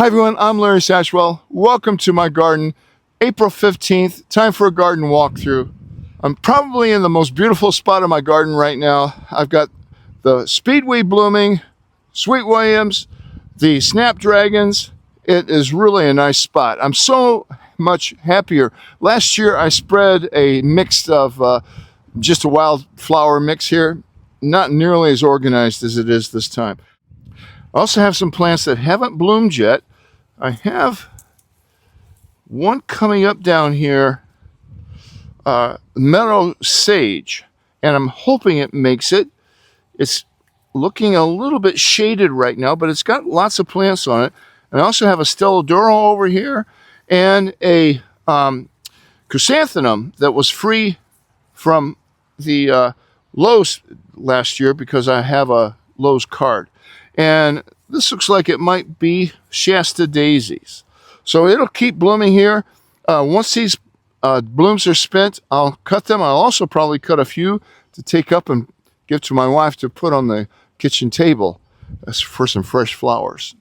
Hi everyone, I'm Larry Satchwell. Welcome to my garden. April 15th, time for a garden walkthrough. I'm probably in the most beautiful spot of my garden right now. I've got the speedweed blooming, sweet williams, the snapdragons. It is really a nice spot. I'm so much happier. Last year I spread a mix of just a wildflower mix here. Not nearly as organized as it is this time. I also have some plants that haven't bloomed yet. I have one coming up down here, meadow sage, and I'm hoping it makes it. It's looking a little bit shaded right now, but it's got lots of plants on it. And I also have a Stellodoro over here and a chrysanthemum that was free from the Lowe's last year because I have a Lowe's card. And this looks like it might be Shasta daisies. So it'll keep blooming here. Once these blooms are spent, I'll cut them. I'll also probably cut a few to take up and give to my wife to put on the kitchen table for some fresh flowers.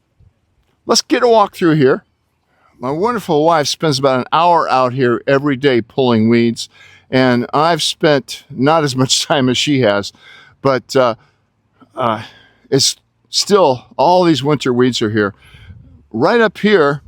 Let's get a walk through here. My wonderful wife spends about an hour out here every day pulling weeds, and I've spent not as much time as she has, but it's still, all these winter weeds are here. Right up here,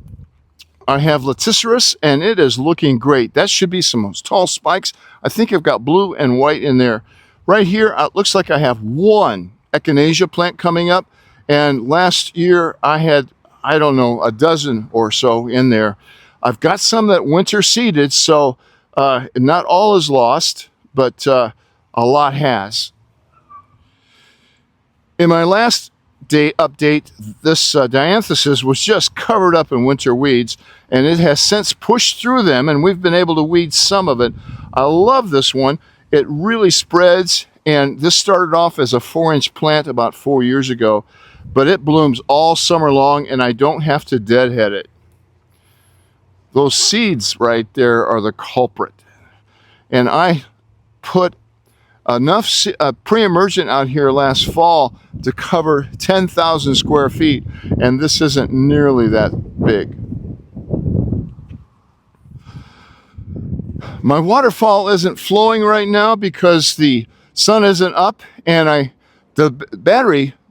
I have laticeris, and it is looking great. That should be some tall spikes. I think I've got blue and white in there. Right here, it looks like I have one echinacea plant coming up, and last year I had, I don't know, a dozen or so in there. I've got some that winter seeded, so not all is lost, but a lot has. In my last day update, this dianthesis was just covered up in winter weeds, and it has since pushed through them, and we've been able to weed some of it. I love this one. It really spreads, and this started off as a 4-inch plant about 4 years ago, but it blooms all summer long, and I don't have to deadhead it. Those seeds right there are the culprit, and I put enough pre-emergent out here last fall to cover 10,000 square feet, and this isn't nearly that big. My waterfall isn't flowing right now because the sun isn't up, and the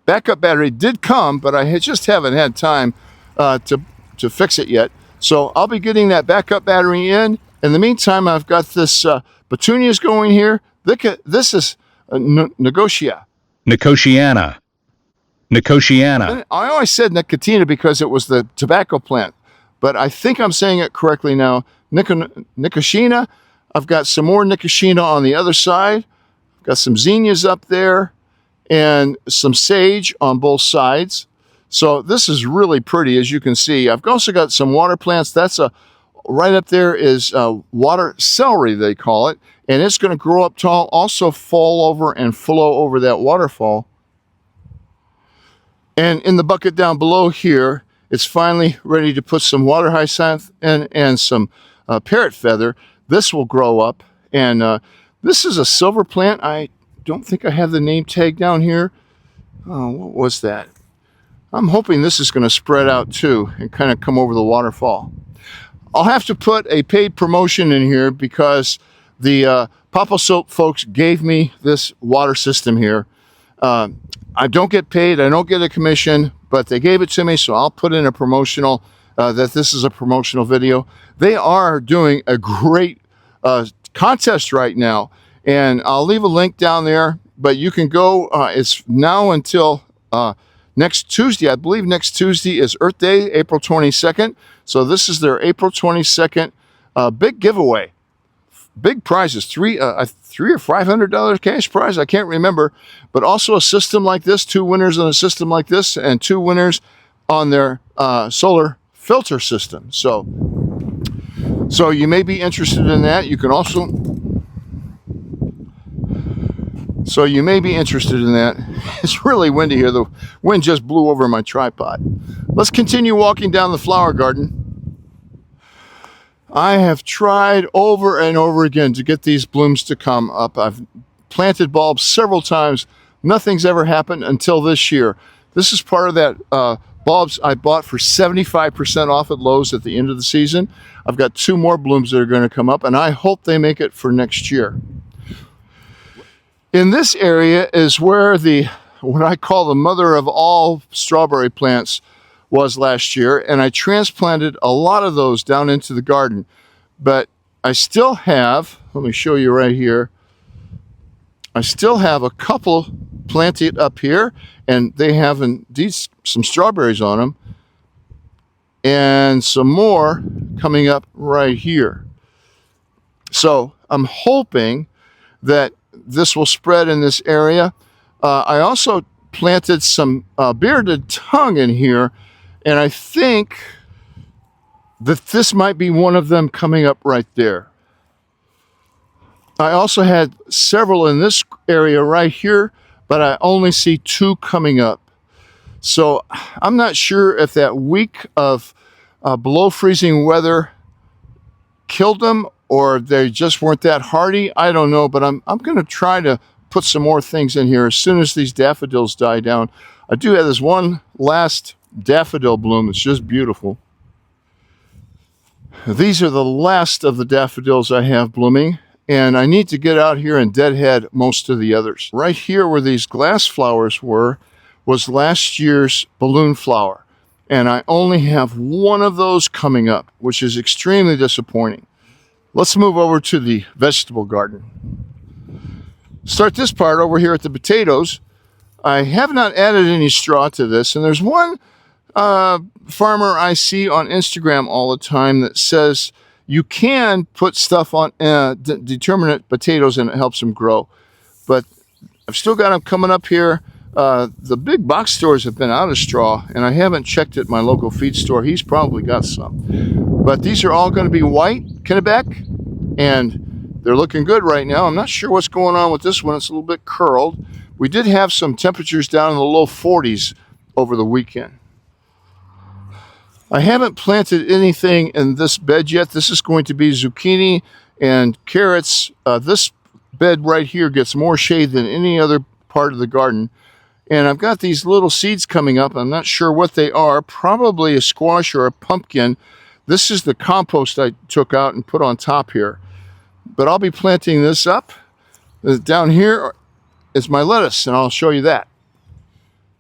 backup battery did come, but I just haven't had time to fix it yet. So I'll be getting that backup battery in. In the meantime, I've got this petunias going here. This is Nicotiana. I always said Nicotina because it was the tobacco plant, but I think I'm saying it correctly now. Nicotiana. I've got some more Nicotiana on the other side. I've got some zinnias up there and some sage on both sides. So this is really pretty, as you can see. I've also got some water plants. Right up there is water celery, they call it, and it's going to grow up tall, also fall over and flow over that waterfall. And in the bucket down below here, it's finally ready to put some water hyacinth and some parrot feather. This will grow up, and this is a silver plant. I don't think I have the name tag down here. Oh, what was that? I'm hoping this is going to spread out too and kind of come over the waterfall. I'll have to put a paid promotion in here because the POPOSOAP folks gave me this water system here. I don't get paid, I don't get a commission, but they gave it to me, so I'll put in a promotional, that this is a promotional video. They are doing a great contest right now, and I'll leave a link down there, but you can go, it's now until next Tuesday. I believe next Tuesday is Earth Day, April 22nd. So this is their April 22nd big giveaway. Big prizes, $300 or $500 cash prize. I can't remember, but also a system like this, 2 winners on a system like this, and 2 winners on their solar filter system. So you may be interested in that. You can also. So you may be interested in that. It's really windy here. The wind just blew over my tripod. Let's continue walking down the flower garden. I have tried over and over again to get these blooms to come up. I've planted bulbs several times. Nothing's ever happened until this year. This is part of that bulbs I bought for 75% off at Lowe's at the end of the season. I've got 2 more blooms that are going to come up, and I hope they make it for next year. In this area is where what I call the mother of all strawberry plants was last year, and I transplanted a lot of those down into the garden. But I still have, let me show you right here, I still have a couple planted up here, and they have indeed some strawberries on them, and some more coming up right here. So I'm hoping that this will spread in this area. I also planted some bearded tongue in here, and I think that this might be one of them coming up right there. I also had several in this area right here, but I only see 2 coming up. So I'm not sure if that week of below freezing weather killed them or they just weren't that hardy. I don't know, but I'm going to try to put some more things in here as soon as these daffodils die down. I do have this one last daffodil bloom. It's just beautiful. These are the last of the daffodils I have blooming, and I need to get out here and deadhead most of the others. Right here where these glass flowers was last year's balloon flower, and I only have 1 of those coming up, which is extremely disappointing. Let's move over to the vegetable garden. Start this part over here at the potatoes. I have not added any straw to this, and there's one farmer I see on Instagram all the time that says you can put stuff on determinate potatoes and it helps them grow. But I've still got them coming up here. The big box stores have been out of straw, and I haven't checked at my local feed store. He's probably got some. But these are all going to be white Kennebec, and they're looking good right now. I'm not sure what's going on with this one. It's a little bit curled. We did have some temperatures down in the low 40s over the weekend. I haven't planted anything in this bed yet. This is going to be zucchini and carrots. This bed right here gets more shade than any other part of the garden. And I've got these little seeds coming up. I'm not sure what they are. Probably a squash or a pumpkin. This is the compost I took out and put on top here. But I'll be planting this up. Down here is my lettuce, and I'll show you that.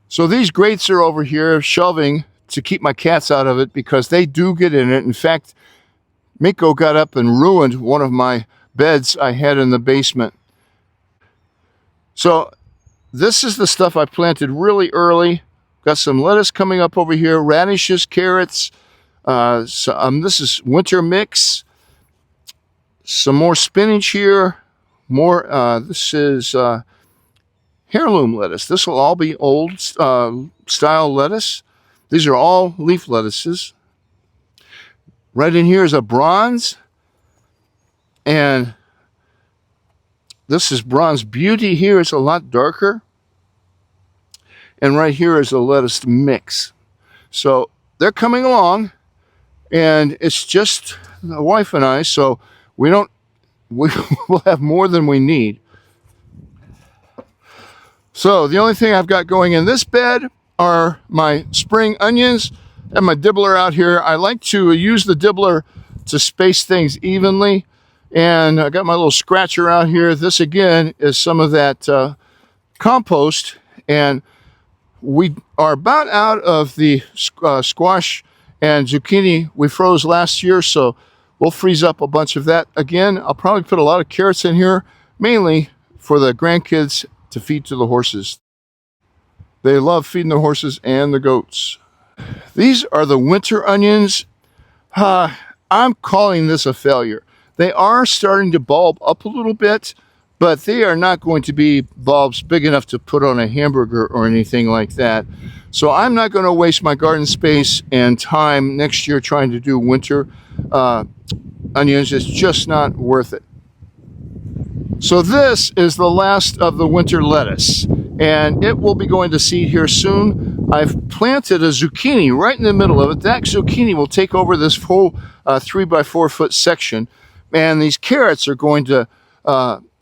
So these grates are over here shelving to keep my cats out of it because they do get in it. In fact, Miko got up and ruined one of my beds I had in the basement. So this is the stuff I planted really early. Got some lettuce coming up over here, radishes, carrots. This is winter mix. Some more spinach here. More. This is heirloom lettuce. This will all be old style lettuce. These are all leaf lettuces. Right in here is a bronze. And this is Bronze Beauty here. It's a lot darker. And right here is a lettuce mix. So they're coming along. And it's just the wife and I. So we'll have more than we need. So the only thing I've got going in this bed are my spring onions and my dibbler out here. I like to use the dibbler to space things evenly. And I got my little scratcher out here. This again is some of that compost. And we are about out of the squash and zucchini we froze last year. So we'll freeze up a bunch of that again. I'll probably put a lot of carrots in here, mainly for the grandkids to feed to the horses. They love feeding the horses and the goats. These are the winter onions. I'm calling this a failure. They are starting to bulb up a little bit, but they are not going to be bulbs big enough to put on a hamburger or anything like that. So I'm not going to waste my garden space and time next year trying to do winter onions. It's just not worth it. So this is the last of the winter lettuce, and it will be going to seed here soon. I've planted a zucchini right in the middle of it. That zucchini will take over this whole 3x4 foot section, and these carrots are going to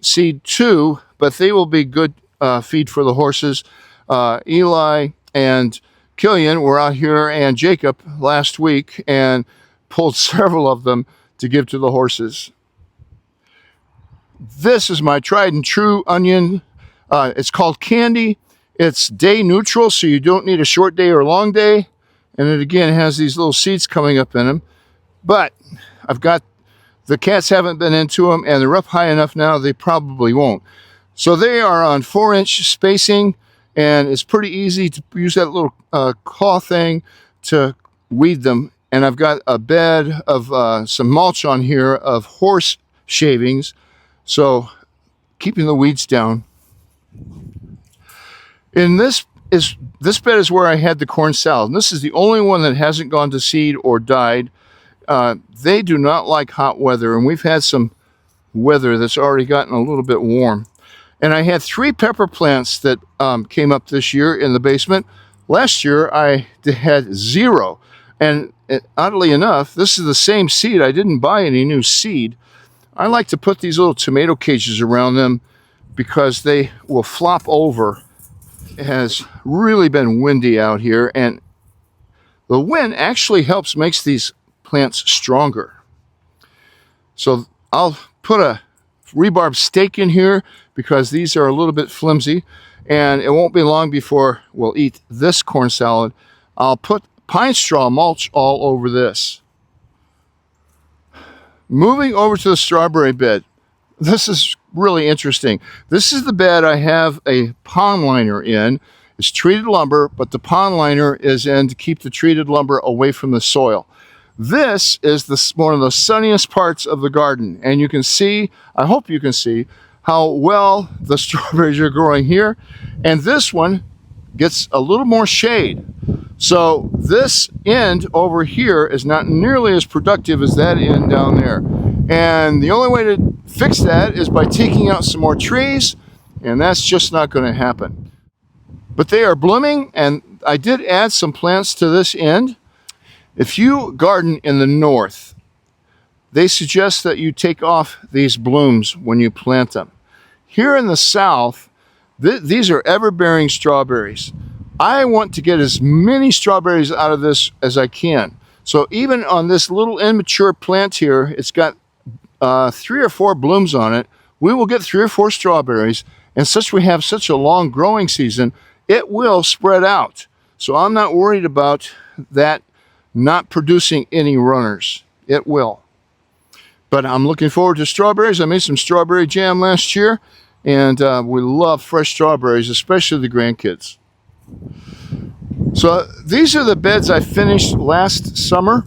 seed too, but they will be good feed for the horses. Eli and Killian were out here and Jacob last week and pulled several of them to give to the horses. This is my tried and true onion. It's called Candy. It's day neutral, so you don't need a short day or a long day. And it again has these little seeds coming up in them. But the cats haven't been into them, and they're up high enough now they probably won't. So they are on 4-inch spacing, and it's pretty easy to use that little claw thing to weed them. And I've got a bed of some mulch on here of horse shavings, so keeping the weeds down. This bed is where I had the corn salad. And this is the only one that hasn't gone to seed or died. They do not like hot weather, and we've had some weather that's already gotten a little bit warm. And I had 3 pepper plants that came up this year in the basement. Last year I had 0, and oddly enough, this is the same seed. I didn't buy any new seed. I like to put these little tomato cages around them because they will flop over. It has really been windy out here, and the wind actually makes these plants stronger. So I'll put a rebarb stake in here because these are a little bit flimsy, and it won't be long before we'll eat this corn salad. I'll put pine straw mulch all over this. Moving over to the strawberry bed. This is really interesting. This is the bed I have a pond liner in. It's treated lumber, but the pond liner is in to keep the treated lumber away from the soil. This is one of the sunniest parts of the garden, and you can see, I hope you can see, how well the strawberries are growing here. And this one gets a little more shade. So this end over here is not nearly as productive as that end down there. And the only way to fix that is by taking out some more trees, and that's just not going to happen. But they are blooming, and I did add some plants to this end. If you garden in the north, they suggest that you take off these blooms when you plant them. Here in the south, these are ever-bearing strawberries. I want to get as many strawberries out of this as I can. So even on this little immature plant here, it's got 3 or 4 blooms on it. We will get 3 or 4 strawberries, and since we have such a long growing season, it will spread out. So I'm not worried about that not producing any runners. It will. But I'm looking forward to strawberries. I made some strawberry jam last year, and we love fresh strawberries, especially the grandkids. So these are the beds I finished last summer.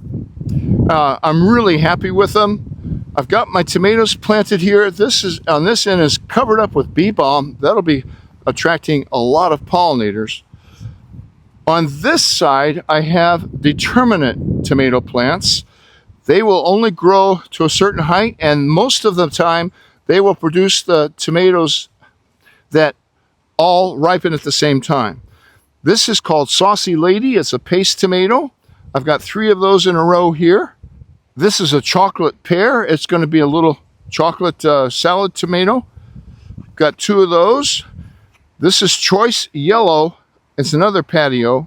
I'm really happy with them. I've got my tomatoes planted here. On this end is covered up with bee balm. That'll be attracting a lot of pollinators. On this side, I have determinate tomato plants. They will only grow to a certain height, and most of the time, they will produce the tomatoes that all ripen at the same time. This is called Saucy Lady. It's a paste tomato. I've got 3 of those in a row here. This is a chocolate pear. It's going to be a little chocolate salad tomato. Got 2 of those. This is Choice Yellow. It's another patio.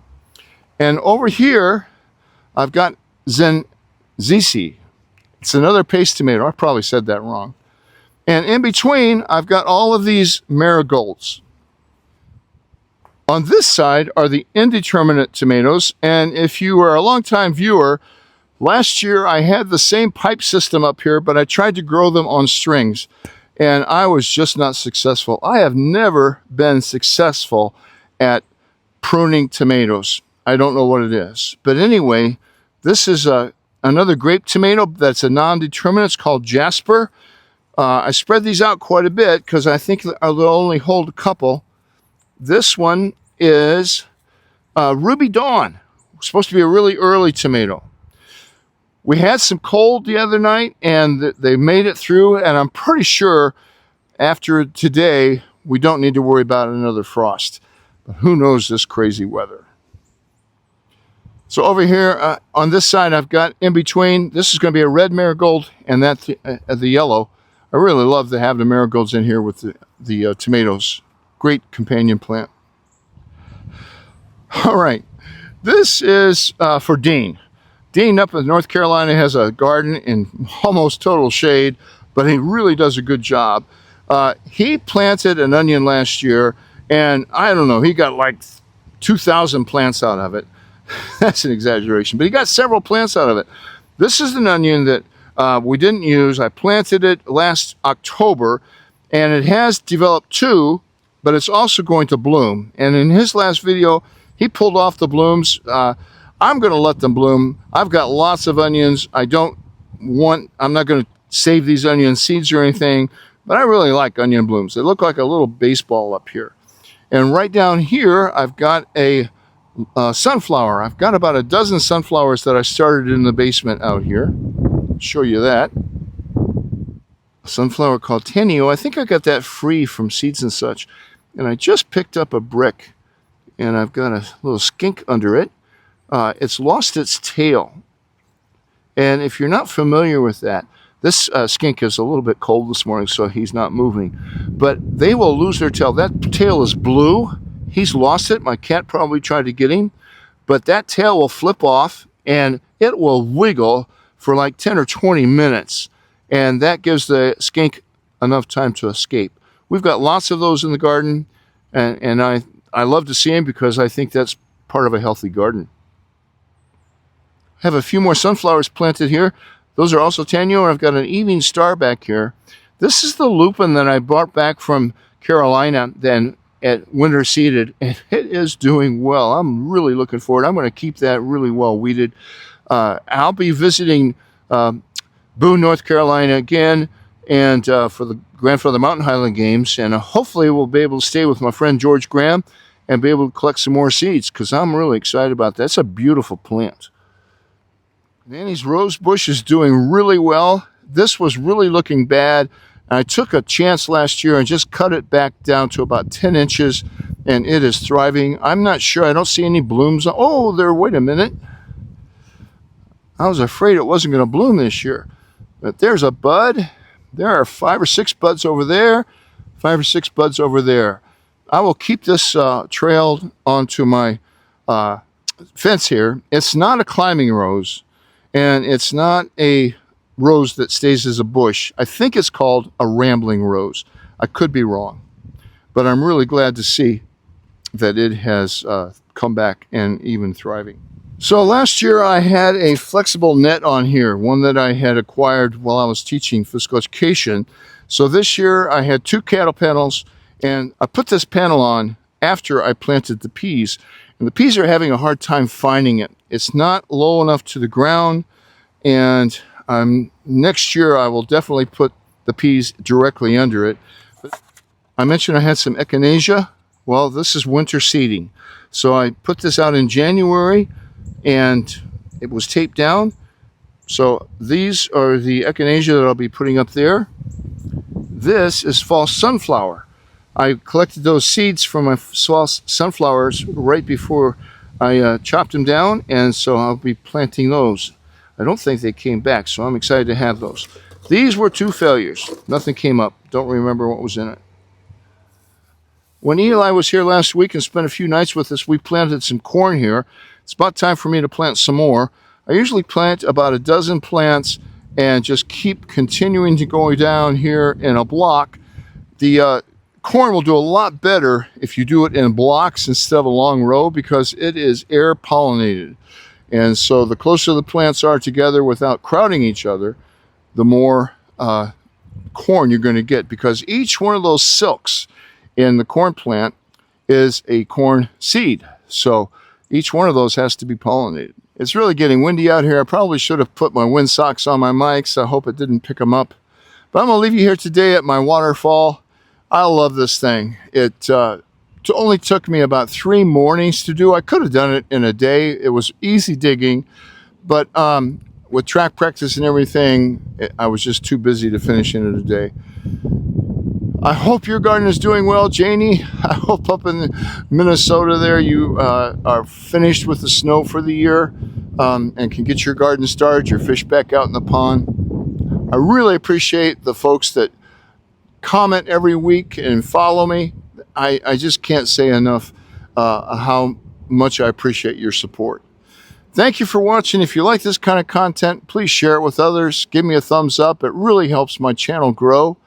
And over here, I've got Zenzizi. It's another paste tomato. I probably said that wrong. And in between, I've got all of these marigolds. On this side are the indeterminate tomatoes. And if you are a longtime viewer, last year I had the same pipe system up here, but I tried to grow them on strings. And I was just not successful. I have never been successful at pruning tomatoes. I don't know what it is. But anyway, this is another grape tomato that's a non-determinate. It's called Jasper. I spread these out quite a bit because I think they'll only hold a couple. This one is Ruby Dawn. It's supposed to be a really early tomato. We had some cold the other night, and they made it through, and I'm pretty sure after today, we don't need to worry about another frost. But who knows this crazy weather. So over here on this side, I've got in between, this is going to be a red marigold, and that's the yellow. I really love to have the marigolds in here with the tomatoes. Great companion plant. All right. This is for Dean. Dean up in North Carolina has a garden in almost total shade, but he really does a good job. He planted an onion last year, and I don't know, he got like 2,000 plants out of it. That's an exaggeration, but he got several plants out of it. This is an onion that we didn't use. I planted it last October, and it has developed two, but it's also going to bloom. And in his last video, he pulled off the blooms. I'm going to let them bloom. I've got lots of onions. I'm not going to save these onion seeds or anything, but I really like onion blooms. They look like a little baseball up here. And right down here, I've got a sunflower. I've got about a dozen sunflowers that I started in the basement out here. I'll show you that. A sunflower called Tenio. I think I got that free from Seeds and Such. And I just picked up a brick, and I've got a little skink under it. It's lost its tail. And if you're not familiar with that, this skink is a little bit cold this morning, so he's not moving. But they will lose their tail. That tail is blue. He's lost it. My cat probably tried to get him. But that tail will flip off, and it will wiggle for like 10 or 20 minutes. And that gives the skink enough time to escape. We've got lots of those in the garden, and I love to see them because I think that's part of a healthy garden. I have a few more sunflowers planted here. Those are also Tenio, and I've got an evening star back here. This is the lupin that I brought back from Carolina then at winter seeded, and it is doing well. I'm really looking forward. I'm going to keep that really well weeded. I'll be visiting Boone, North Carolina again, and for the Grandfather Mountain Highland Games, and hopefully we'll be able to stay with my friend George Graham and be able to collect some more seeds, because I'm really excited about that. That's a beautiful plant. Nanny's rose bush is doing really well. This was really looking bad. I took a chance last year and just cut it back down to about 10 inches, and it is thriving. I'm not sure. I don't see any blooms. Oh, wait a minute. I was afraid it wasn't going to bloom this year. But there's a bud. There are 5 or 6 buds over there, 5 or 6 buds over there. I will keep this trailed onto my fence here. It's not a climbing rose, and it's not a rose that stays as a bush. I think it's called a rambling rose. I could be wrong, but I'm really glad to see that it has come back and even thriving. So last year I had a flexible net on here, one that I had acquired while I was teaching physical education. So this year I had 2 cattle panels, and I put this panel on after I planted the peas. And the peas are having a hard time finding it. It's not low enough to the ground, and next year I will definitely put the peas directly under it. But I mentioned I had some echinacea. Well, this is winter seeding. So I put this out in January, and it was taped down. So these are the echinacea that I'll be putting up there. This is false sunflower. I collected those seeds from my false sunflowers right before I chopped them down, and so I'll be planting those. I don't think they came back, so I'm excited to have those. These were 2 failures. Nothing came up. Don't remember what was in it. When Eli was here last week and spent a few nights with us, we planted some corn here. It's about time for me to plant some more. I usually plant about a dozen plants and just keep continuing to go down here in a block. The corn will do a lot better if you do it in blocks instead of a long row, because it is air pollinated. And so the closer the plants are together without crowding each other, the more corn you're going to get, because each one of those silks in the corn plant is a corn seed. So each one of those has to be pollinated. It's really getting windy out here. I probably should have put my wind socks on my mics. I hope it didn't pick them up. But I'm going to leave you here today at my waterfall. I love this thing. It only took me about 3 mornings to do. I could have done it in a day. It was easy digging. But with track practice and everything, I was just too busy to finish in it a day. I hope your garden is doing well, Janie. I hope up in Minnesota there you are finished with the snow for the year and can get your garden started, your fish back out in the pond. I really appreciate the folks that comment every week and follow me. I just can't say enough how much I appreciate your support. Thank you for watching. If you like this kind of content, please share it with others. Give me a thumbs up. It really helps my channel grow.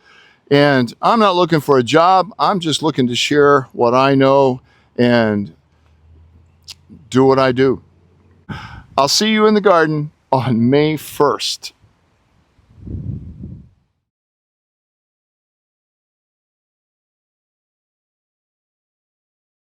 And I'm not looking for a job. I'm just looking to share what I know and do what I do. I'll see you in the garden on May 1st.